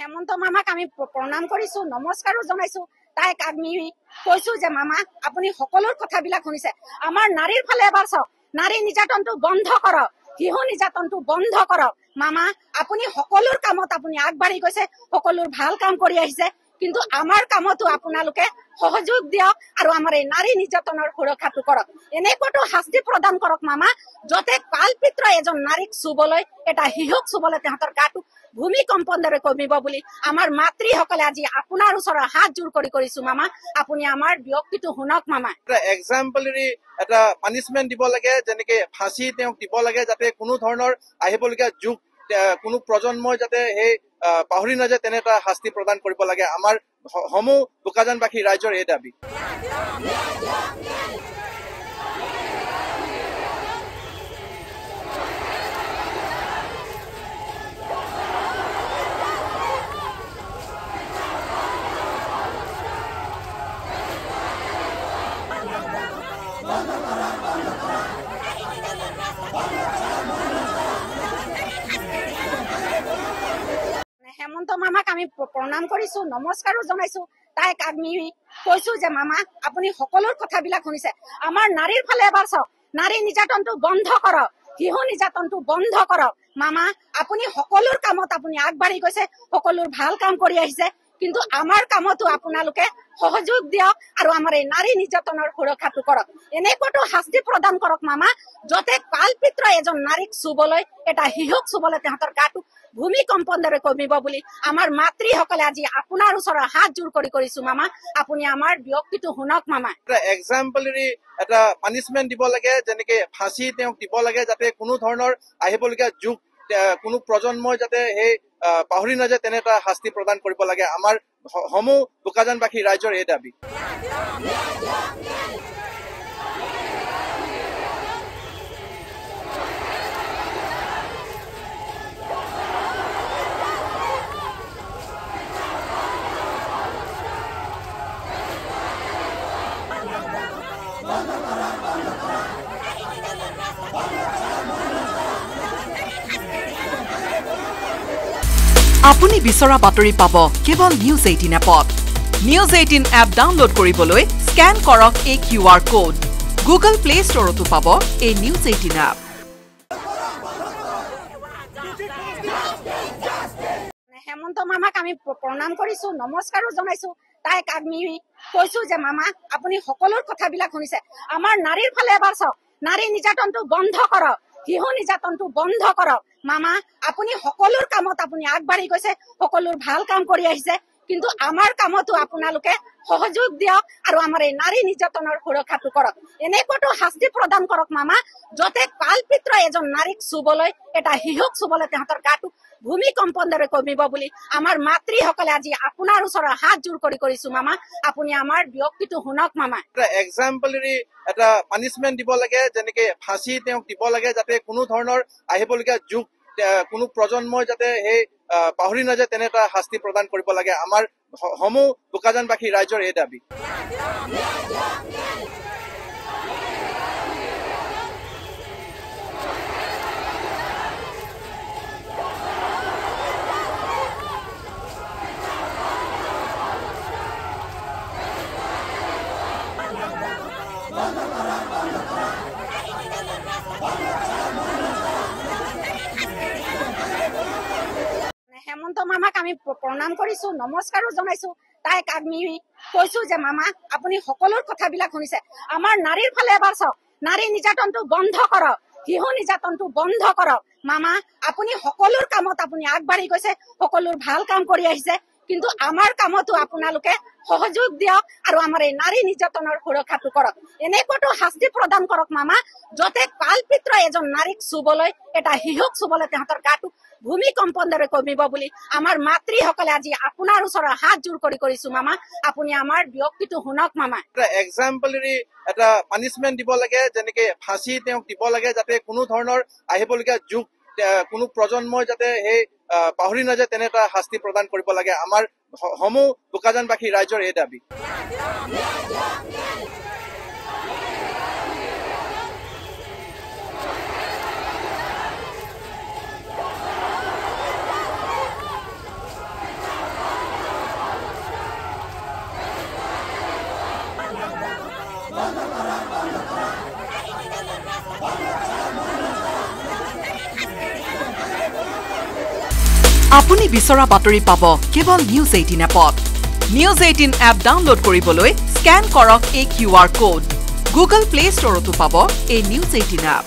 হেমন্ত মামাক আমি প্ৰণাম কৰিছো, নমস্কাৰো জনাইছো। তাইক আমি কৈছো যে মামা আপুনি সকলোৰ কথাবিলাক শুনিছে। আমাৰ নাৰীৰ ফালে এবাৰ চাওক, নাৰী নিৰ্যাতনটো বন্ধ কৰক, শিশু নিৰ্যাতনটো বন্ধ কৰক। মামা আপুনি সকলোৰ কামত আপুনি আগবাঢ়ি গৈছে, সকলোৰ ভাল কাম কৰি আহিছে, কিন্তু আমাৰ কামতো আপোনালোকে সহযোগ দিয়ক আৰু আমাৰ এই নাৰী নিৰ্যাতনৰ সুৰক্ষাটো কৰক। এনেকুৱাটো শাস্তি প্ৰদান কৰক মামা, যতে কালপিত্ৰ এজন নাৰীক চুবলৈ, এটা শিশুক চুবলৈ তাহাঁতৰ গাটো ভূমিকম্পন দৰে কমিব বুলি আমাৰ মাতৃসকলে আজি আপোনাৰ ওচৰত হাত জোৰ কৰি কৰিছো মামা, আপুনি আমাৰ ব্যক্তিটো শুনক মামা। এক্সাম্পলাৰী এটা পানিচমেন্ট দিব লাগে, যেনেকে ফাঁচি তেওঁক দিব লাগে, যাতে কোনো ধৰণৰ আহিবলগীয়া যুগ কোনো প্ৰজন্মই যাতে সেই পাহৰি নাযায়, তেনে এটা শাস্তি প্ৰদান কৰিব লাগে। আমাৰ সমূহ বোকাজানবাসী ৰাইজৰ এই দাবী। হেমন্ত মামাক আমি প্ৰণাম কৰিছো, নমস্কাৰো জনাইছো। তাইক আমি কৈছো যে মামা আপুনি সকলোৰ কথাবিলাক শুনিছে। আমাৰ নাৰীৰ ফালে এবাৰ চাওক, নাৰী নিৰ্যাতনটো বন্ধ কৰক, শিশু নিৰ্যাতনটো বন্ধ কৰক। মামা আপুনি সকলোৰ কামত আপুনি আগবাঢ়ি গৈছে, সকলোৰ ভাল কাম কৰি আহিছে, কিন্তু আমাৰ কামতো আপোনালোকে সহযোগ দিয়ক আৰু আমাৰ এই নাৰী নিৰ্যাতনৰ সুৰক্ষাটো কৰক। এনেকুৱাটো শাস্তি প্ৰদান কৰক মামা, যতে কালপিত্ৰ এজন নাৰীক চুবলৈ, এটা শিশুক চুবলৈ তাহাঁতৰ গাটো ভূমিকম্পন দৰে কমিব বুলি আমাৰ মাতৃসকলে আজি আপোনাৰ ওচৰত হাত জোৰ কৰি কৰিছো মামা, আপুনি আমাৰ ব্যক্তিটো শুনক মামা। এক্সাম্পলাৰী এটা পানিচমেন্ট দিব লাগে, যেনেকে ফাঁচি তেওঁক দিব লাগে, যাতে কোনো ধৰণৰ আহিবলগীয়া যুগ কোনো প্ৰজন্মই যাতে সেই পাহৰি নাযায়, তেনে এটা শাস্তি প্ৰদান কৰিব লাগে। আমাৰ সমূহ বোকাজানবাসী ৰাইজৰ এই দাবী। আপুনি বিচৰা বাতৰি পাব কেৱল নিউজ 18 এপত। নিউজ 18 এপ ডাউনলোড কৰিবলৈ স্কেন কৰক এই QR কোড। গুগল প্লে ষ্টৰতো পাব এই নিউজ 18 এপ। হেমন্ত মামাক আমি প্ৰণাম কৰিছো, নমস্কাৰো জনাইছো। তাইক আমি কৈছো যে মামা আপুনি সকলোৰ কথাবিলাক শুনিছে। আমাৰ নাৰীৰ ফালে এবাৰ চাওক, নাৰী নিৰ্যাতনটো বন্ধ কৰক, শিশু নিৰ্যাতনটো বন্ধ কৰক। মামা আপুনি সকলোৰ কামত আপুনি আগবাঢ়ি গৈছে, সকলোৰ ভাল কাম কৰি আহিছে, কিন্তু আমাৰ কামতো আপোনালোকে সহযোগ দিয়ক আৰু আমাৰ এই নাৰী নিৰ্যাতনৰ সুৰক্ষাটো কৰক। এনেকুৱাটো শাস্তি প্ৰদান কৰক মামা, যতে কালপিত্ৰ এজন নাৰীক চুবলৈ, এটা শিশুক চুবলৈ তাহাঁতৰ গাটো ভূমিকম্পন দৰে কমিব বুলি আমাৰ মাতৃসকলে আজি আপোনাৰ ওচৰত হাত জোৰ কৰি কৰিছো মামা, আপুনি আমাৰ ব্যক্তিটো শুনক মামা। এক্সাম্পলাৰী এটা পানিচমেন্ট দিব লাগে, যেনেকে ফাঁচি তেওঁক দিব লাগে, যাতে কোনো ধৰণৰ আহিবলগীয়া যুগ কোনো প্ৰজন্মই যাতে সেই পাহৰি নাযায়, তেনে এটা শাস্তি প্ৰদান কৰিব লাগে। আমাৰ সমূহ বোকাজানবাসী ৰাইজৰ এই দাবী। হেমন্ত মামাক আমি প্ৰণাম কৰিছো, নমস্কাৰো জনাইছো। তাইক আমি কৈছো যে মামা আপুনি সকলোৰ কথাবিলাক শুনিছে। আমাৰ নাৰীৰ ফালে এবাৰ চাওক, নাৰী নিৰ্যাতনটো বন্ধ কৰক, শিশু নিৰ্যাতনটো বন্ধ কৰক। মামা আপুনি সকলোৰ কামত আপুনি আগবাঢ়ি গৈছে, সকলোৰ ভাল কাম কৰি আহিছে, কিন্তু আমাৰ কামতো আপোনালোকে সহযোগ দিয়ক আৰু আমাৰ এই নাৰী নিৰ্যাতনৰ সুৰক্ষাটো কৰক। এনেকুৱাটো শাস্তি প্ৰদান কৰক মামা, যতে কালপিত্ৰ এজন নাৰীক চুবলৈ, এটা শিশুক চুবলৈ তাহাঁতৰ গাটো ভূমিকম্পন দৰে কমিব বুলি আমাৰ মাতৃসকলে আজি আপোনাৰ ওচৰত হাত জোৰ কৰি কৰিছো মামা, আপুনি আমাৰ ব্যক্তিটো শুনক মামা। এক্সাম্পলাৰী এটা পানিচমেন্ট দিব লাগে, যেনেকে ফাঁচি তেওঁক দিব লাগে, যাতে কোনো ধৰণৰ আহিবলগীয়া যুগ কোনো প্ৰজন্মই যাতে সেই পাহৰি নাযায়, তেনে এটা শাস্তি প্ৰদান কৰিব লাগে। আমাৰ সমূহ বোকাজানবাসী ৰাইজৰ এই দাবী। আপুনি বিচৰা বাতৰি পাব কেৱল নিউজ 18 এপত নিউজ 18 এপ ডাউনলোড কৰিবলৈ স্ক্যান কৰক এই QR কোড গুগল প্লে ষ্টৰতো পাব এই নিউজ 18 এপ